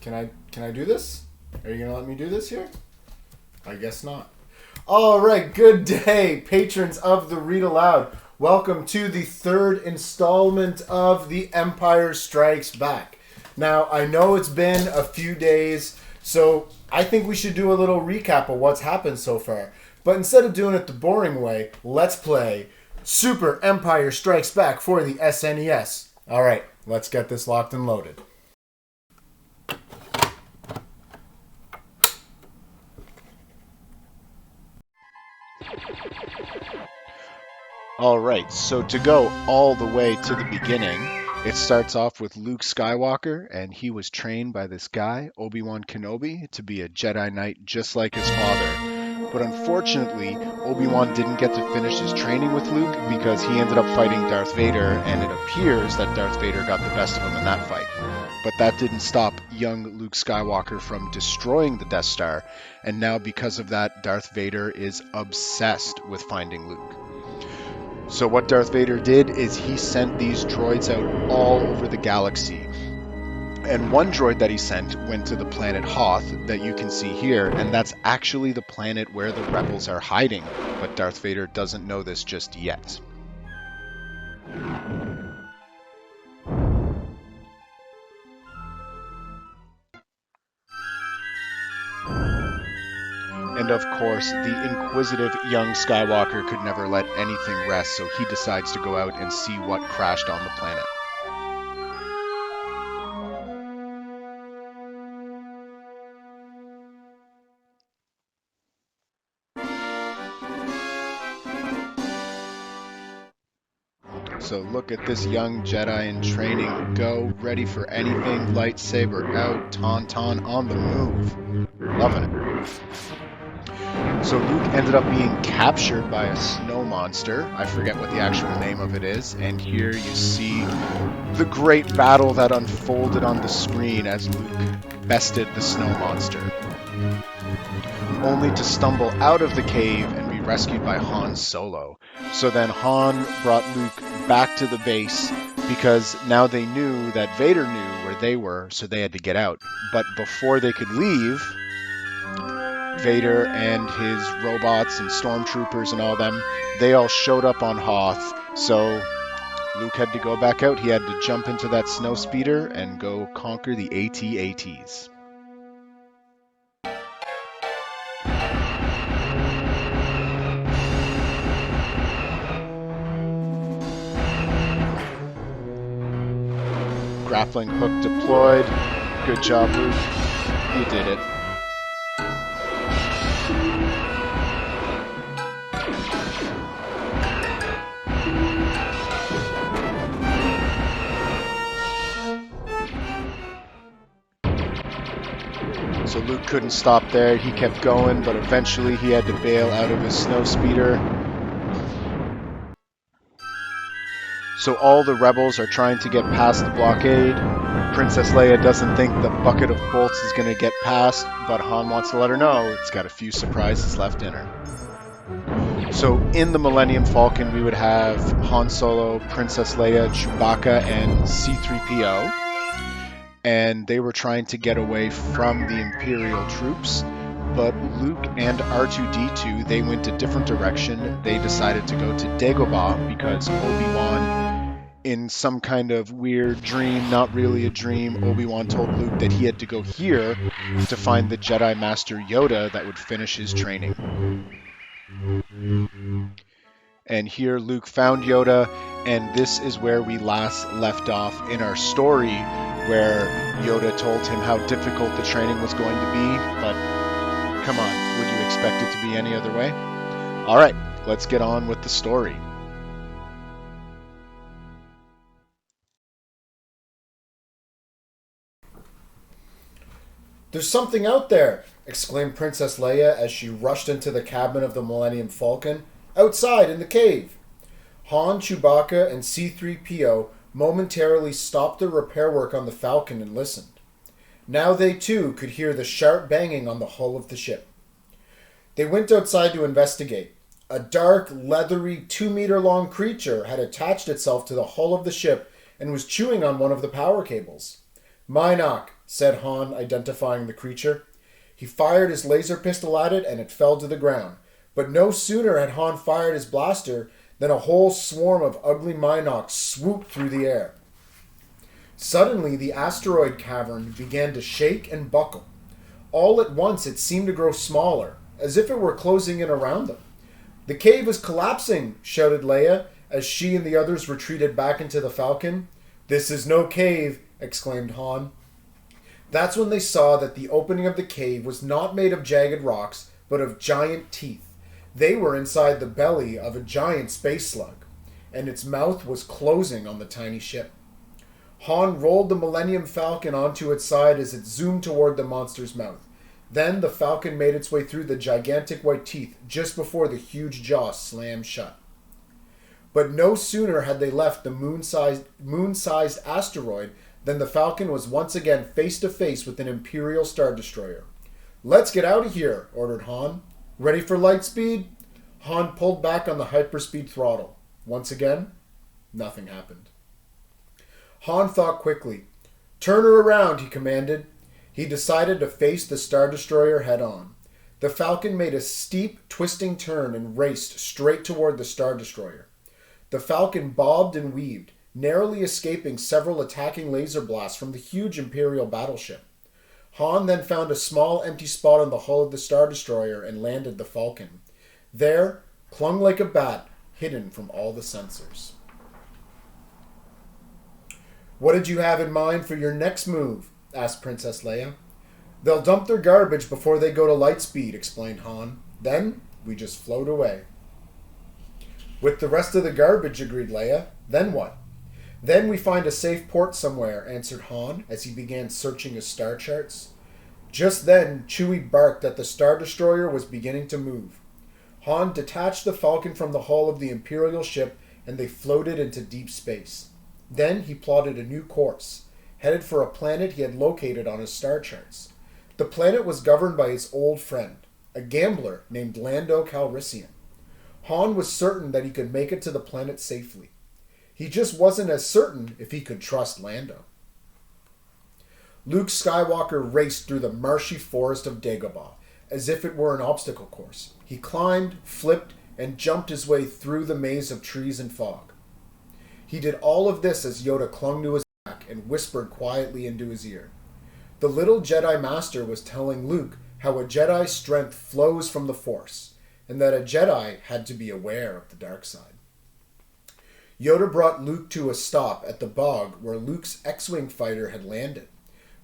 Can I do this? Are you gonna let me do this here? I guess not. All right, good day, patrons of the Read Aloud. Welcome to the third installment of The Empire Strikes Back. Now, I know it's been a few days, so I think we should do a little recap of what's happened so far. But instead of doing it the boring way, let's play Super Empire Strikes Back for the SNES. All right, let's get this locked and loaded. Alright, so to go all the way to the beginning, it starts off with Luke Skywalker, and he was trained by this guy, Obi-Wan Kenobi, to be a Jedi Knight just like his father. But unfortunately, Obi-Wan didn't get to finish his training with Luke because he ended up fighting Darth Vader, and it appears that Darth Vader got the best of him in that fight. But that didn't stop young Luke Skywalker from destroying the Death Star, and now because of that, Darth Vader is obsessed with finding Luke. So what Darth Vader did is he sent these droids out all over the galaxy. And one droid that he sent went to the planet Hoth that you can see here, and that's actually the planet where the rebels are hiding, but Darth Vader doesn't know this just yet. And of course, the inquisitive young Skywalker could never let anything rest, so he decides to go out and see what crashed on the planet. So look at this young Jedi in training. Go, ready for anything, lightsaber out, tauntaun on the move. Loving it. So Luke ended up being captured by a snow monster. I forget what the actual name of it is. And here you see the great battle that unfolded on the screen as Luke bested the snow monster. Only to stumble out of the cave and be rescued by Han Solo. So then Han brought Luke back to the base because now they knew that Vader knew where they were, so they had to get out. But before they could leave, Vader and his robots and stormtroopers and all them, they all showed up on Hoth, so Luke had to go back out. He had to jump into that snow speeder and go conquer the AT-ATs. Grappling hook deployed. Good job, Luke. You did it. So Luke couldn't stop there. He kept going, but eventually he had to bail out of his snow speeder. So all the rebels are trying to get past the blockade. Princess Leia doesn't think the bucket of bolts is going to get past, but Han wants to let her know it's got a few surprises left in her. So in the Millennium Falcon, we would have Han Solo, Princess Leia, Chewbacca, and C-3PO. And they were trying to get away from the Imperial troops. But Luke and R2-D2, they went a different direction. They decided to go to Dagobah because Obi-Wan, in some kind of weird dream, not really a dream, Obi-Wan told Luke that he had to go here to find the Jedi Master Yoda that would finish his training. And here Luke found Yoda, and this is where we last left off in our story, where Yoda told him how difficult the training was going to be, but come on, would you expect it to be any other way? Alright, let's get on with the story. "There's something out there!" exclaimed Princess Leia as she rushed into the cabin of the Millennium Falcon, outside in the cave. Han, Chewbacca, and C-3PO momentarily stopped their repair work on the Falcon and listened. Now they too could hear the sharp banging on the hull of the ship. They went outside to investigate. A dark, leathery, 2-meter-long creature had attached itself to the hull of the ship and was chewing on one of the power cables. Mynock, said Han, identifying the creature. He fired his laser pistol at it and it fell to the ground. But no sooner had Han fired his blaster than a whole swarm of ugly Mynocks swooped through the air. Suddenly, the asteroid cavern began to shake and buckle. All at once, it seemed to grow smaller, as if it were closing in around them. The cave is collapsing, shouted Leia, as she and the others retreated back into the Falcon. This is no cave, exclaimed Han. That's when they saw that the opening of the cave was not made of jagged rocks, but of giant teeth. They were inside the belly of a giant space slug, and its mouth was closing on the tiny ship. Han rolled the Millennium Falcon onto its side as it zoomed toward the monster's mouth. Then the Falcon made its way through the gigantic white teeth just before the huge jaw slammed shut. But no sooner had they left the moon-sized asteroid than the Falcon was once again face-to-face with an Imperial Star Destroyer. "Let's get out of here," ordered Han. "Ready for light speed?" Han pulled back on the hyperspeed throttle. Once again, nothing happened. Han thought quickly. "Turn her around," he commanded. He decided to face the Star Destroyer head-on. The Falcon made a steep, twisting turn and raced straight toward the Star Destroyer. The Falcon bobbed and weaved, narrowly escaping several attacking laser blasts from the huge Imperial battleship. Han then found a small empty spot on the hull of the Star Destroyer and landed the Falcon. There, clung like a bat, hidden from all the sensors. "What did you have in mind for your next move?" asked Princess Leia. "They'll dump their garbage before they go to lightspeed," explained Han. "Then we just float away." "With the rest of the garbage," agreed Leia. "Then what?" "Then we find a safe port somewhere," answered Han as he began searching his star charts. Just then, Chewie barked that the Star Destroyer was beginning to move. Han detached the Falcon from the hull of the Imperial ship and they floated into deep space. Then he plotted a new course, headed for a planet he had located on his star charts. The planet was governed by his old friend, a gambler named Lando Calrissian. Han was certain that he could make it to the planet safely. He just wasn't as certain if he could trust Lando. Luke Skywalker raced through the marshy forest of Dagobah, as if it were an obstacle course. He climbed, flipped, and jumped his way through the maze of trees and fog. He did all of this as Yoda clung to his back and whispered quietly into his ear. The little Jedi Master was telling Luke how a Jedi's strength flows from the Force, and that a Jedi had to be aware of the dark side. Yoda brought Luke to a stop at the bog where Luke's X-Wing fighter had landed.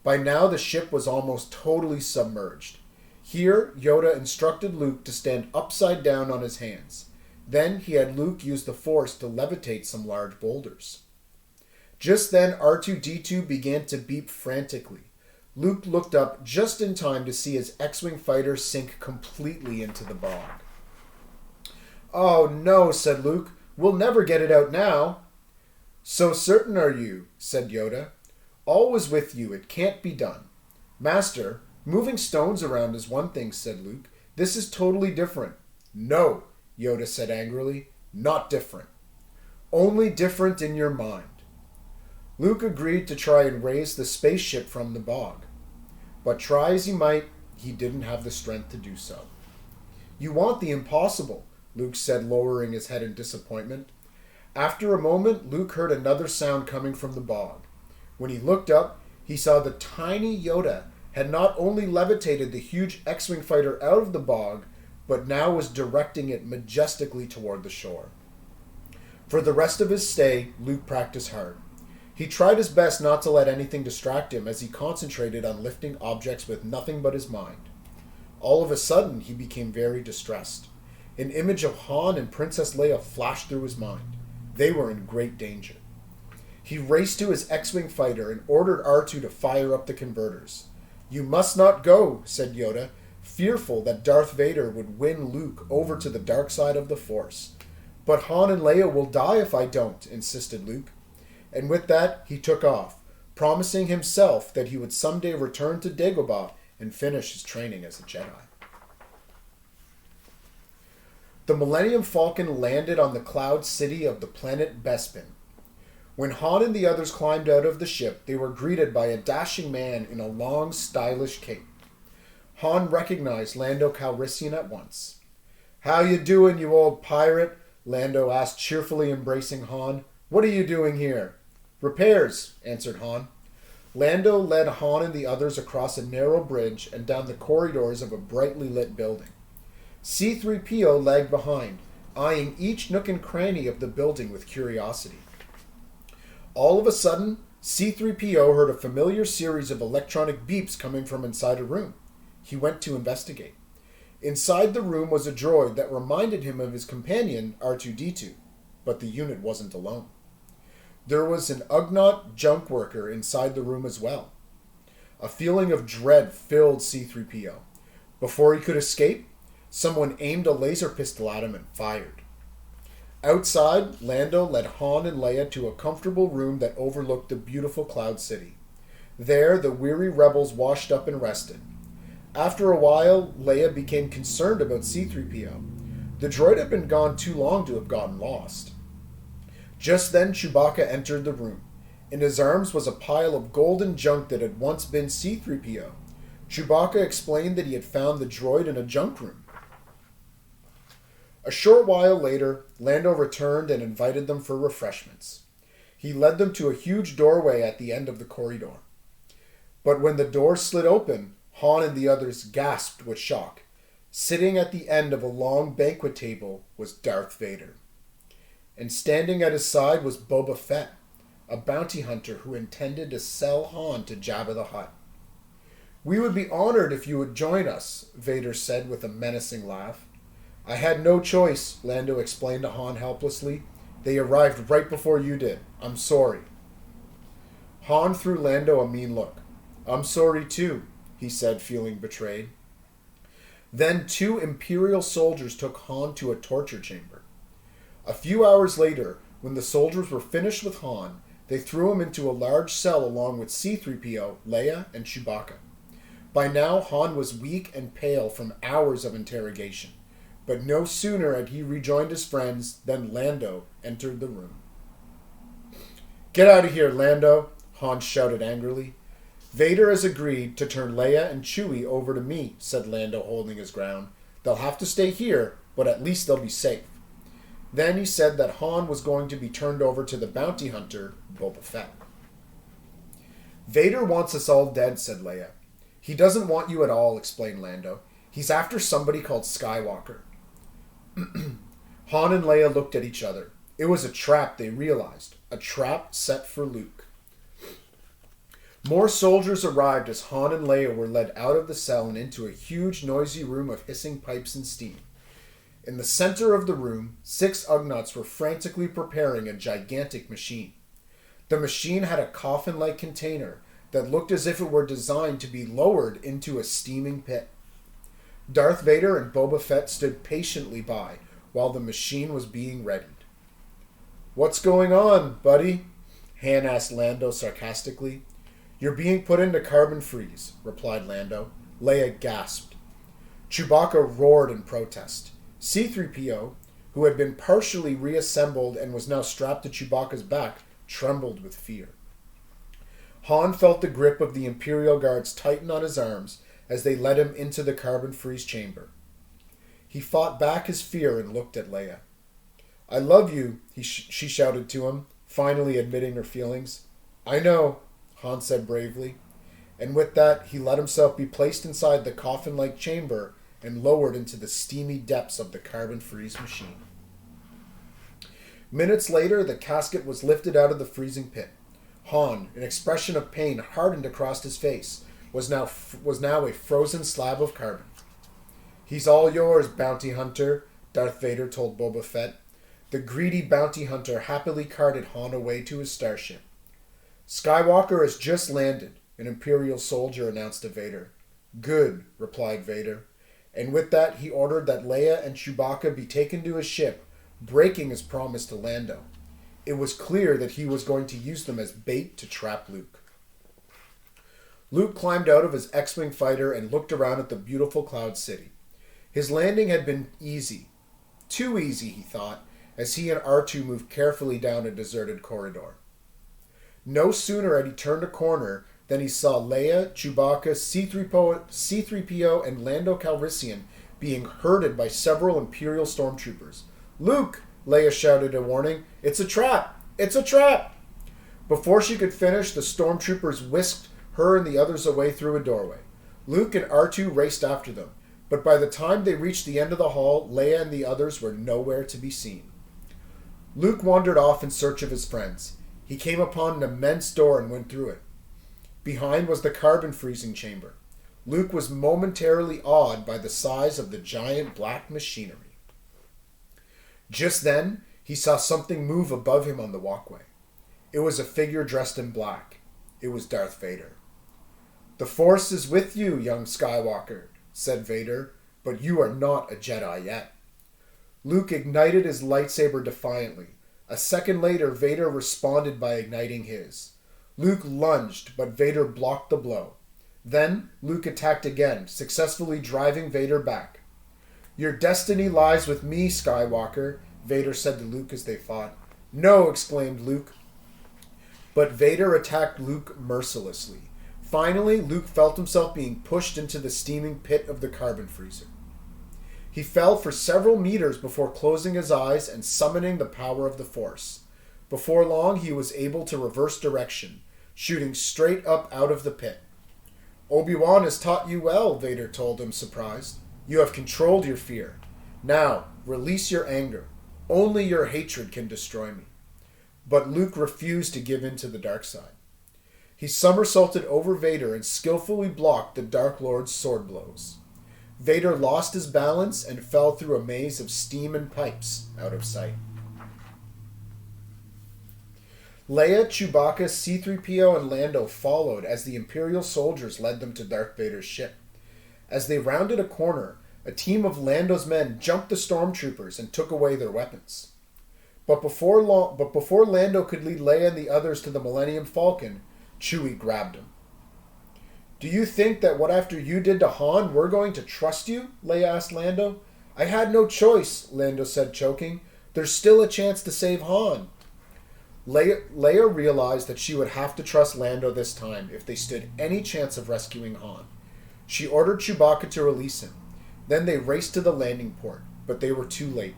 By now the ship was almost totally submerged. Here, Yoda instructed Luke to stand upside down on his hands. Then he had Luke use the Force to levitate some large boulders. Just then R2-D2 began to beep frantically. Luke looked up just in time to see his X-Wing fighter sink completely into the bog. "Oh no," said Luke. "We'll never get it out now." "So certain are you," said Yoda. "Always with you, it can't be done." "Master, moving stones around is one thing," said Luke. "This is totally different." "No," Yoda said angrily. "Not different. Only different in your mind." Luke agreed to try and raise the spaceship from the bog. But try as he might, he didn't have the strength to do so. "You want the impossible," Luke said, lowering his head in disappointment. After a moment, Luke heard another sound coming from the bog. When he looked up, he saw the tiny Yoda had not only levitated the huge X-Wing fighter out of the bog, but now was directing it majestically toward the shore. For the rest of his stay, Luke practiced hard. He tried his best not to let anything distract him as he concentrated on lifting objects with nothing but his mind. All of a sudden, he became very distressed. An image of Han and Princess Leia flashed through his mind. They were in great danger. He raced to his X-Wing fighter and ordered R2 to fire up the converters. "You must not go," said Yoda, fearful that Darth Vader would win Luke over to the dark side of the Force. "But Han and Leia will die if I don't," insisted Luke. And with that, he took off, promising himself that he would someday return to Dagobah and finish his training as a Jedi. The Millennium Falcon landed on the cloud city of the planet Bespin. When Han and the others climbed out of the ship, they were greeted by a dashing man in a long, stylish cape. Han recognized Lando Calrissian at once. "How you doing, you old pirate?" Lando asked, cheerfully embracing Han. "What are you doing here?" "Repairs," answered Han. Lando led Han and the others across a narrow bridge and down the corridors of a brightly lit building. C-3PO lagged behind, eyeing each nook and cranny of the building with curiosity. All of a sudden, C-3PO heard a familiar series of electronic beeps coming from inside a room. He went to investigate. Inside the room was a droid that reminded him of his companion, R2-D2, but the unit wasn't alone. There was an Ugnaught junk worker inside the room as well. A feeling of dread filled C-3PO. Before he could escape, someone aimed a laser pistol at him and fired. Outside, Lando led Han and Leia to a comfortable room that overlooked the beautiful Cloud City. There, the weary rebels washed up and rested. After a while, Leia became concerned about C-3PO. The droid had been gone too long to have gotten lost. Just then, Chewbacca entered the room. In his arms was a pile of golden junk that had once been C-3PO. Chewbacca explained that he had found the droid in a junk room. A short while later, Lando returned and invited them for refreshments. He led them to a huge doorway at the end of the corridor. But when the door slid open, Han and the others gasped with shock. Sitting at the end of a long banquet table was Darth Vader. And standing at his side was Boba Fett, a bounty hunter who intended to sell Han to Jabba the Hutt. "We would be honored if you would join us," Vader said with a menacing laugh. "I had no choice," Lando explained to Han helplessly. "They arrived right before you did. I'm sorry." Han threw Lando a mean look. "I'm sorry too," he said, feeling betrayed. Then 2 Imperial soldiers took Han to a torture chamber. A few hours later, when the soldiers were finished with Han, they threw him into a large cell along with C-3PO, Leia, and Chewbacca. By now, Han was weak and pale from hours of interrogation. But no sooner had he rejoined his friends than Lando entered the room. "Get out of here, Lando," Han shouted angrily. "Vader has agreed to turn Leia and Chewie over to me," said Lando, holding his ground. "They'll have to stay here, but at least they'll be safe." Then he said that Han was going to be turned over to the bounty hunter, Boba Fett. "Vader wants us all dead," said Leia. "He doesn't want you at all," explained Lando. "He's after somebody called Skywalker." Han and Leia looked at each other. It was a trap, they realized. A trap set for Luke. More soldiers arrived as Han and Leia were led out of the cell and into a huge, noisy room of hissing pipes and steam. In the center of the room, 6 Ugnaughts were frantically preparing a gigantic machine. The machine had a coffin-like container that looked as if it were designed to be lowered into a steaming pit. Darth Vader and Boba Fett stood patiently by while the machine was being readied. "What's going on, buddy?" Han asked Lando sarcastically. "You're being put into carbon freeze," replied Lando. Leia gasped. Chewbacca roared in protest. C-3PO, who had been partially reassembled and was now strapped to Chewbacca's back, trembled with fear. Han felt the grip of the Imperial guards tighten on his arms as they led him into the carbon freeze chamber. He fought back his fear and looked at Leia. "I love you," she shouted to him, finally admitting her feelings. "I know," Han said bravely. And with that, he let himself be placed inside the coffin-like chamber and lowered into the steamy depths of the carbon freeze machine. Minutes later, the casket was lifted out of the freezing pit. Han, an expression of pain hardened across his face, was now a frozen slab of carbon. "He's all yours, bounty hunter," Darth Vader told Boba Fett. The greedy bounty hunter happily carted Han away to his starship. "Skywalker has just landed," an Imperial soldier announced to Vader. "Good," replied Vader. And with that, he ordered that Leia and Chewbacca be taken to his ship, breaking his promise to Lando. It was clear that he was going to use them as bait to trap Luke. Luke climbed out of his X-Wing fighter and looked around at the beautiful Cloud City. His landing had been easy. Too easy, he thought, as he and R2 moved carefully down a deserted corridor. No sooner had he turned a corner than he saw Leia, Chewbacca, C-3PO, and Lando Calrissian being herded by several Imperial stormtroopers. "Luke!" Leia shouted a warning. "It's a trap! It's a trap!" Before she could finish, the stormtroopers whisked her and the others away through a doorway. Luke and R2 raced after them, but by the time they reached the end of the hall, Leia and the others were nowhere to be seen. Luke wandered off in search of his friends. He came upon an immense door and went through it. Behind was the carbon freezing chamber. Luke was momentarily awed by the size of the giant black machinery. Just then, he saw something move above him on the walkway. It was a figure dressed in black. It was Darth Vader. "The Force is with you, young Skywalker," said Vader, "but you are not a Jedi yet." Luke ignited his lightsaber defiantly. A second later, Vader responded by igniting his. Luke lunged, but Vader blocked the blow. Then, Luke attacked again, successfully driving Vader back. "Your destiny lies with me, Skywalker," Vader said to Luke as they fought. "No," exclaimed Luke. But Vader attacked Luke mercilessly. Finally, Luke felt himself being pushed into the steaming pit of the carbon freezer. He fell for several meters before closing his eyes and summoning the power of the Force. Before long, he was able to reverse direction, shooting straight up out of the pit. "Obi-Wan has taught you well," Vader told him, surprised. "You have controlled your fear. Now, release your anger. Only your hatred can destroy me." But Luke refused to give in to the dark side. He somersaulted over Vader and skillfully blocked the Dark Lord's sword blows. Vader lost his balance and fell through a maze of steam and pipes out of sight. Leia, Chewbacca, C-3PO, and Lando followed as the Imperial soldiers led them to Darth Vader's ship. As they rounded a corner, a team of Lando's men jumped the stormtroopers and took away their weapons. But before Lando could lead Leia and the others to the Millennium Falcon, Chewie grabbed him. "Do you think that what after you did to Han, we're going to trust you?" Leia asked Lando. "I had no choice," Lando said, choking. "There's still a chance to save Han." Leia realized that she would have to trust Lando this time if they stood any chance of rescuing Han. She ordered Chewbacca to release him. Then they raced to the landing port, but they were too late.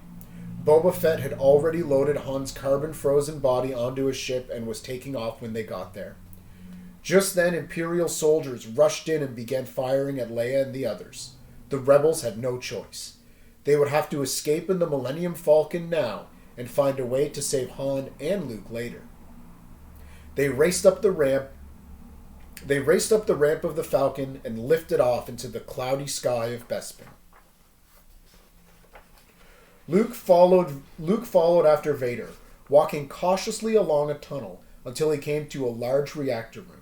Boba Fett had already loaded Han's carbon-frozen body onto his ship and was taking off when they got there. Just then, Imperial soldiers rushed in and began firing at Leia and the others. The rebels had no choice. They would have to escape in the Millennium Falcon now and find a way to save Han and Luke later. They raced up the ramp of the Falcon and lifted off into the cloudy sky of Bespin. Luke followed after Vader, walking cautiously along a tunnel until he came to a large reactor room.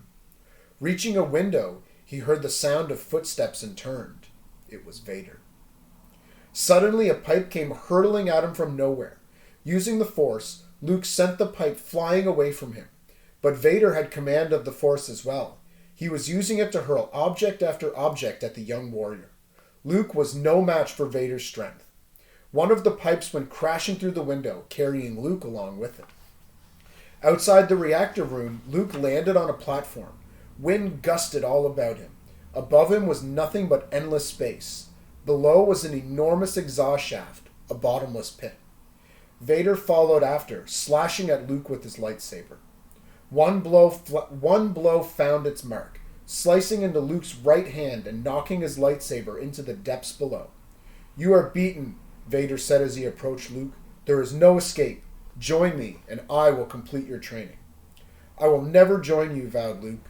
Reaching a window, he heard the sound of footsteps and turned. It was Vader. Suddenly, a pipe came hurtling at him from nowhere. Using the Force, Luke sent the pipe flying away from him. But Vader had command of the Force as well. He was using it to hurl object after object at the young warrior. Luke was no match for Vader's strength. One of the pipes went crashing through the window, carrying Luke along with it. Outside the reactor room, Luke landed on a platform. Wind gusted all about him. Above him was nothing but endless space. Below was an enormous exhaust shaft, a bottomless pit. Vader followed after, slashing at Luke with his lightsaber. One blow found its mark, slicing into Luke's right hand and knocking his lightsaber into the depths below. "You are beaten," Vader said as he approached Luke. "There is no escape. Join me, and I will complete your training." "I will never join you," vowed Luke.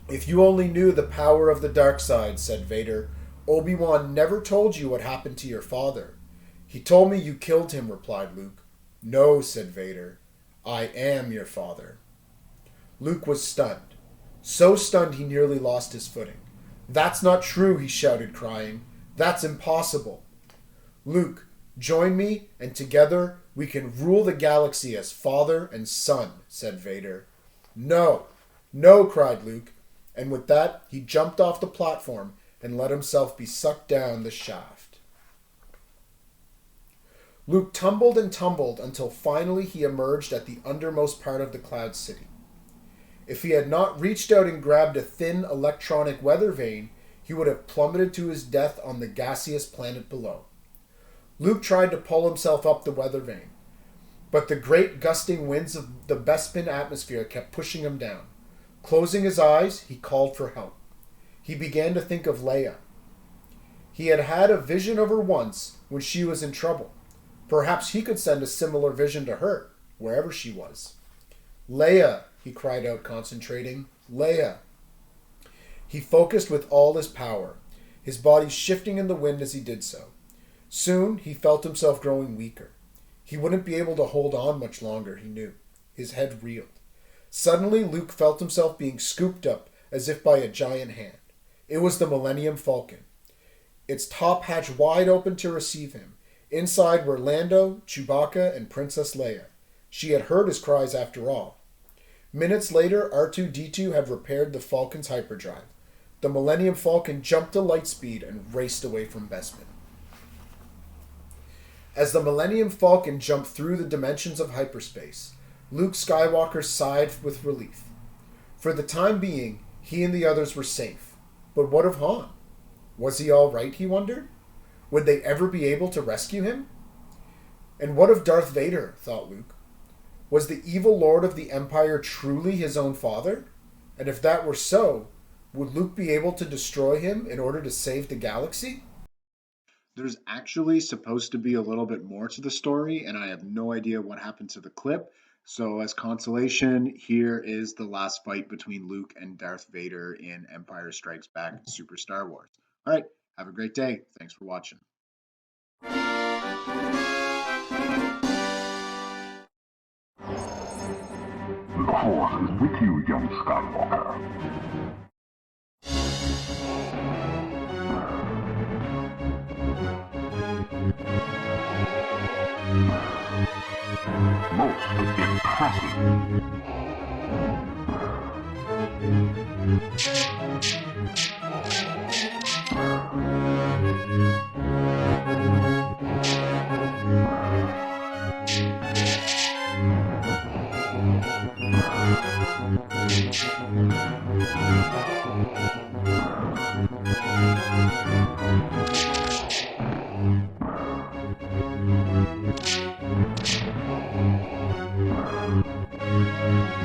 "If you only knew the power of the dark side," said Vader. "Obi-Wan never told you what happened to your father." "He told me you killed him," replied Luke. "No," said Vader. "I am your father." Luke was stunned. So stunned he nearly lost his footing. "That's not true," he shouted, crying. "That's impossible." "Luke, join me, and together we can rule the galaxy as father and son," said Vader. "No, no," cried Luke, and with that he jumped off the platform and let himself be sucked down the shaft. Luke tumbled and tumbled until finally he emerged at the undermost part of the Cloud City. If he had not reached out and grabbed a thin electronic weather vane, he would have plummeted to his death on the gaseous planet below. Luke tried to pull himself up the weather vane, but the great gusting winds of the Bespin atmosphere kept pushing him down. Closing his eyes, he called for help. He began to think of Leia. He had had a vision of her once when she was in trouble. Perhaps he could send a similar vision to her, wherever she was. Leia, he cried out, concentrating. Leia. He focused with all his power, his body shifting in the wind as he did so. Soon, he felt himself growing weaker. He wouldn't be able to hold on much longer, he knew. His head reeled. Suddenly, Luke felt himself being scooped up as if by a giant hand. It was the Millennium Falcon, its top hatch wide open to receive him. Inside were Lando, Chewbacca, and Princess Leia. She had heard his cries after all. Minutes later, R2-D2 had repaired the Falcon's hyperdrive. The Millennium Falcon jumped to light speed and raced away from Bespin. As the Millennium Falcon jumped through the dimensions of hyperspace, Luke Skywalker sighed with relief. For the time being, he and the others were safe. But what of Han? Was he all right, he wondered? Would they ever be able to rescue him? And what of Darth Vader, thought Luke? Was the evil Lord of the Empire truly his own father? And if that were so, would Luke be able to destroy him in order to save the galaxy? There's actually supposed to be a little bit more to the story, and I have no idea what happened to the clip. So as consolation, here is the last fight between Luke and Darth Vader in Empire Strikes Back Super Star Wars. All right, have a great day. Thanks for watching. The Force is with you, young Skywalker. Most impressive.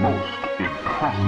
Most impressive.